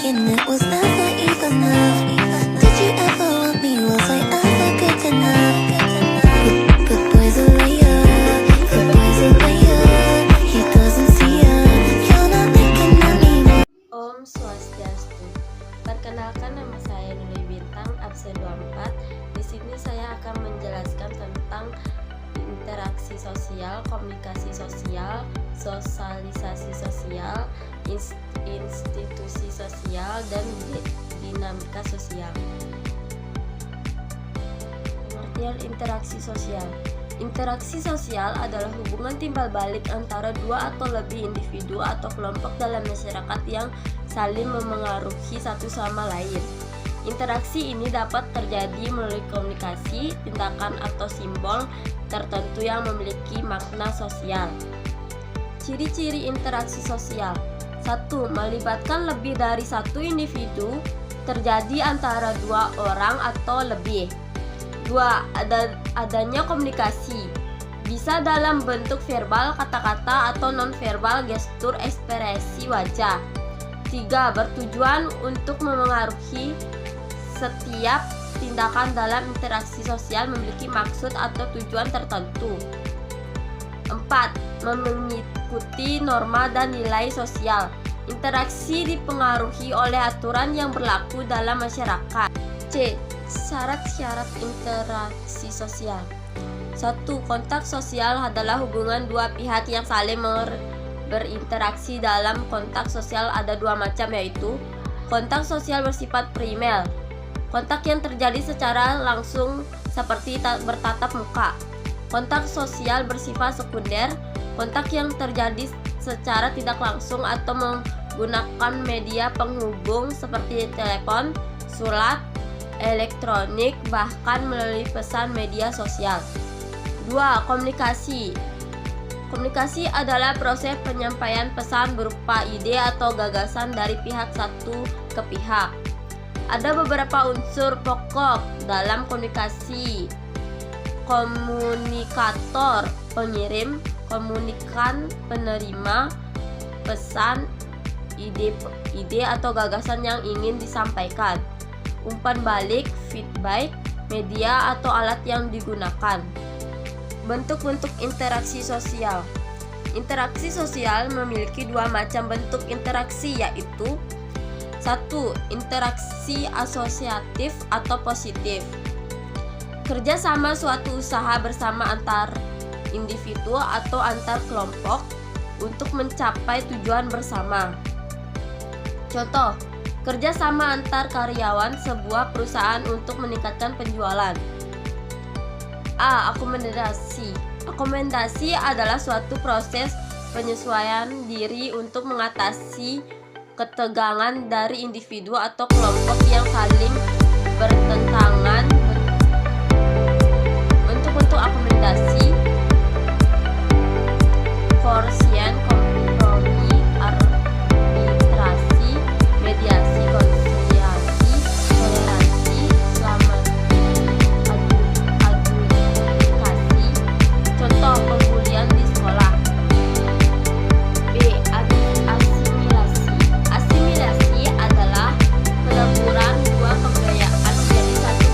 thinking it was never enough. Did you ever want me? Was I ever good enough? Good boys are liar, good boys are liar. He doesn't see ya, you're not making anymore. Om Swastiastu. Perkenalkan, nama saya Nuri Bintang, absen 24. Di sini saya akan menjelaskan tentang interaksi sosial, komunikasi sosial, sosialisasi sosial, institusi sosial, dan dinamika sosial. Pengertian interaksi sosial. Interaksi sosial adalah hubungan timbal balik antara dua atau lebih individu atau kelompok dalam masyarakat yang saling memengaruhi satu sama lain. Interaksi ini dapat terjadi melalui komunikasi, tindakan atau simbol tertentu yang memiliki makna sosial. Ciri-ciri interaksi sosial. 1. Melibatkan lebih dari satu individu, terjadi antara dua orang atau lebih. 2. Adanya komunikasi, bisa dalam bentuk verbal, kata-kata, atau non-verbal, gestur, ekspresi wajah. 3. Bertujuan untuk memengaruhi. Setiap tindakan dalam interaksi sosial memiliki maksud atau tujuan tertentu. 4. Mengikuti norma dan nilai sosial. Interaksi dipengaruhi oleh aturan yang berlaku dalam masyarakat. C. Syarat-syarat interaksi sosial. 1. Kontak sosial adalah hubungan dua pihak yang saling berinteraksi. Dalam kontak sosial ada dua macam, yaitu kontak sosial bersifat primer, kontak yang terjadi secara langsung seperti bertatap muka. Kontak sosial bersifat sekunder, kontak yang terjadi secara tidak langsung atau menggunakan media penghubung seperti telepon, surat elektronik, bahkan melalui pesan media sosial. 2. Komunikasi. Komunikasi adalah proses penyampaian pesan berupa ide atau gagasan dari pihak satu ke pihak. Ada beberapa unsur pokok dalam komunikasi: komunikator, pengirim; komunikan, penerima pesan, ide atau gagasan yang ingin disampaikan; umpan balik, feedback; media atau alat yang digunakan. Bentuk-bentuk interaksi sosial. Interaksi sosial memiliki dua macam bentuk interaksi, yaitu 1. Interaksi asosiatif atau positif, kerjasama suatu usaha bersama antar individu atau antar kelompok untuk mencapai tujuan bersama. Contoh, kerjasama antar karyawan sebuah perusahaan untuk meningkatkan penjualan. A. Akomodasi. Akomodasi adalah suatu proses penyesuaian diri untuk mengatasi ketegangan dari individu atau kelompok yang saling bertentangan. Bentuk-bentuk akomodasi: koersian, kompromi, arbitrasi, mediasi, konsiliasi, toleransi, adjudikasi. Contoh pembulian di sekolah. B. Asimilasi. Asimilasi adalah peleburan dua kebudayaan menjadi satu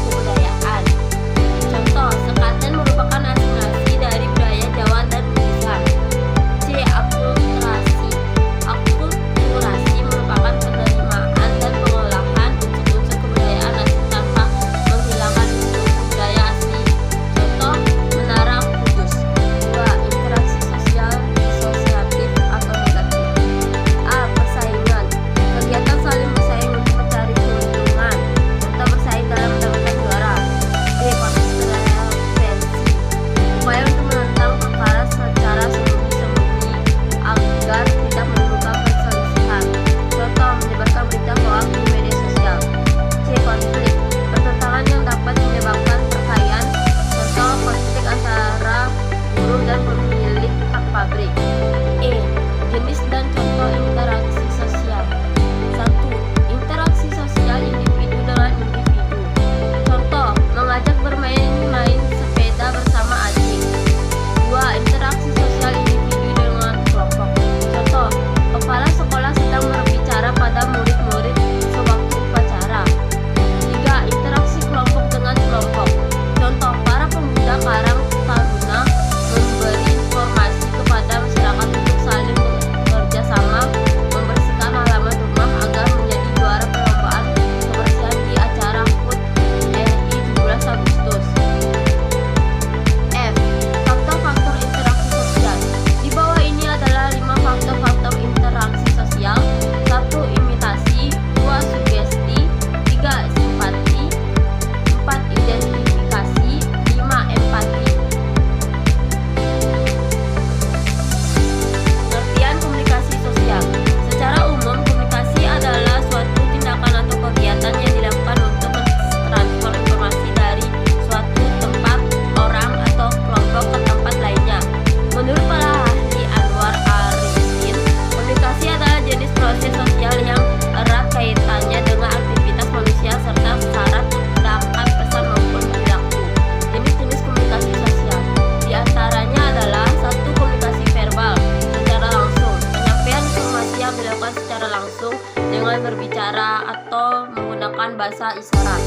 bahasa isyarat.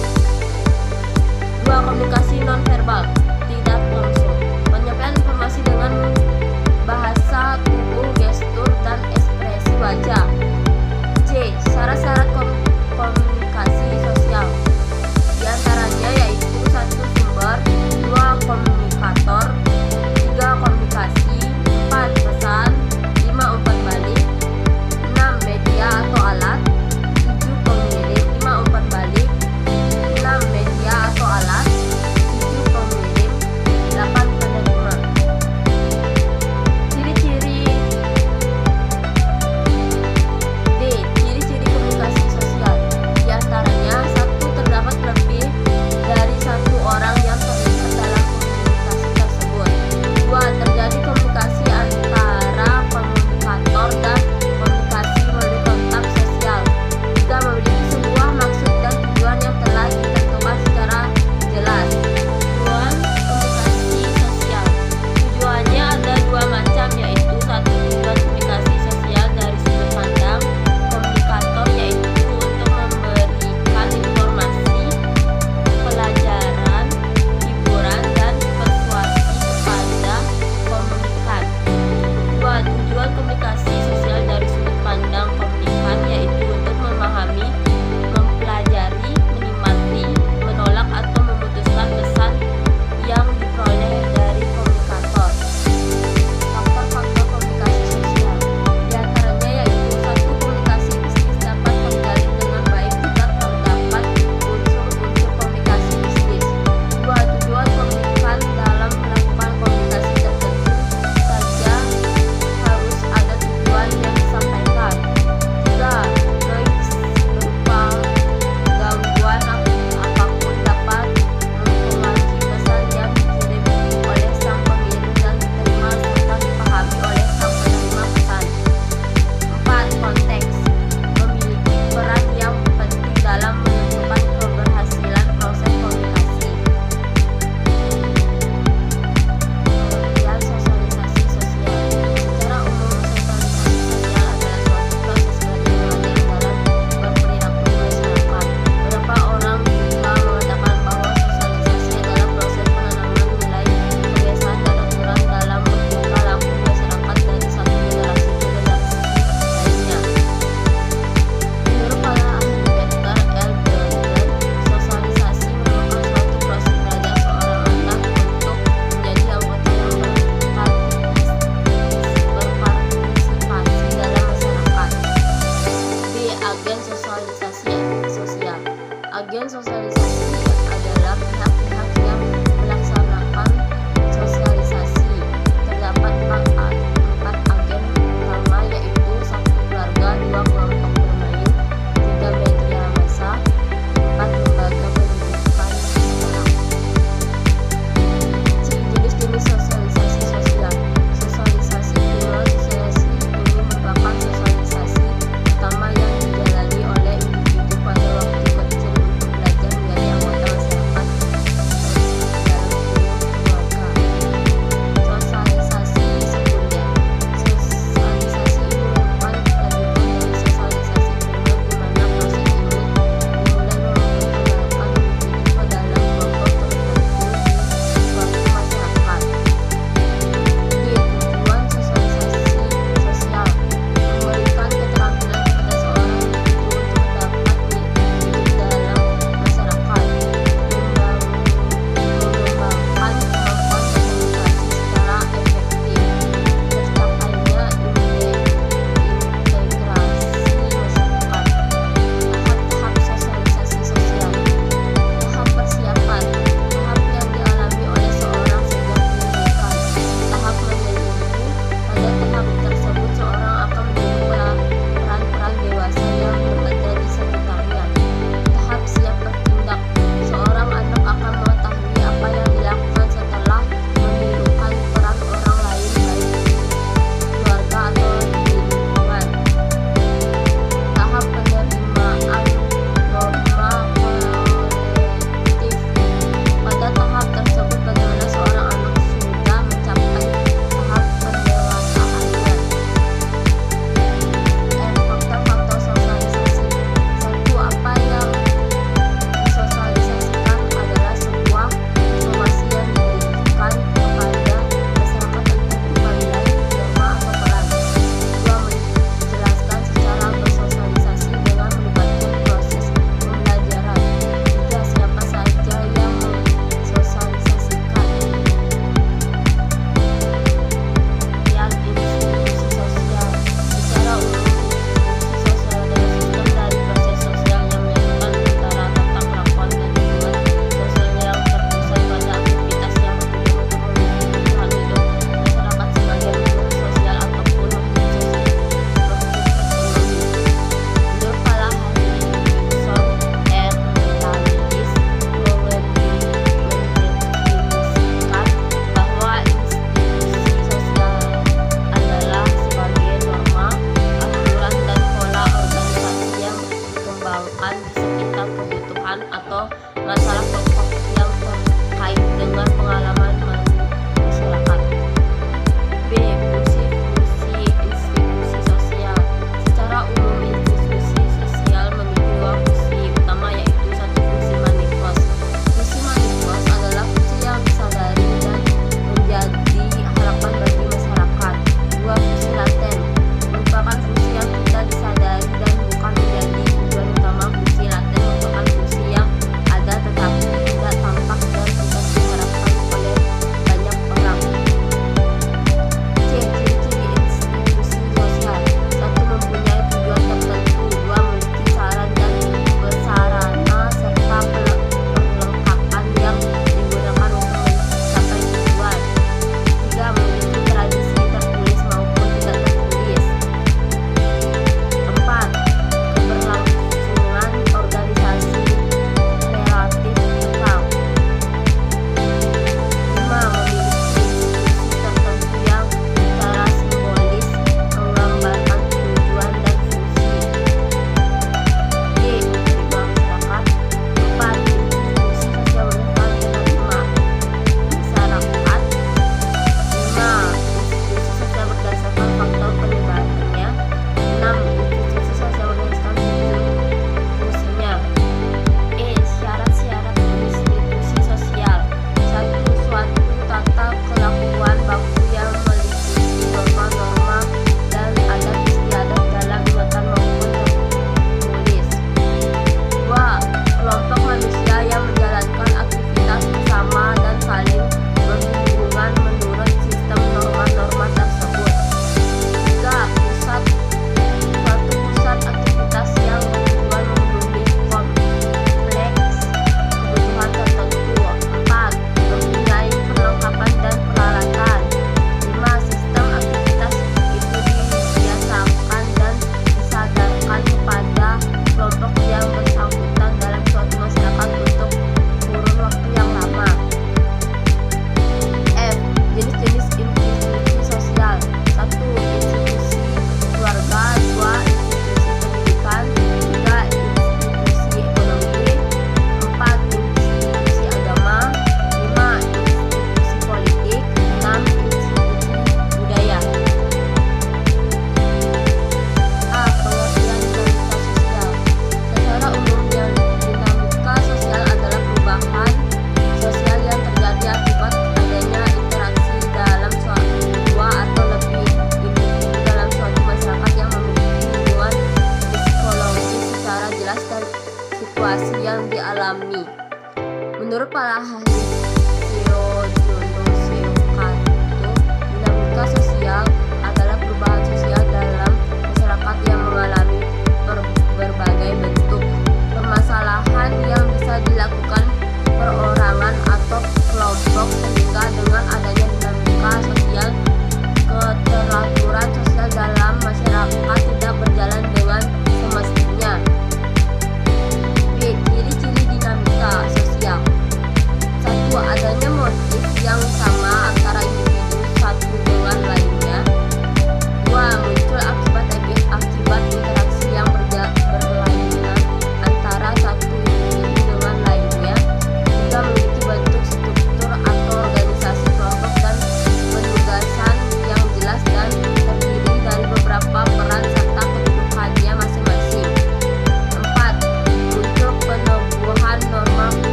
2. Komunikasi nonverbal tidak langsung. Penyampaian informasi dengan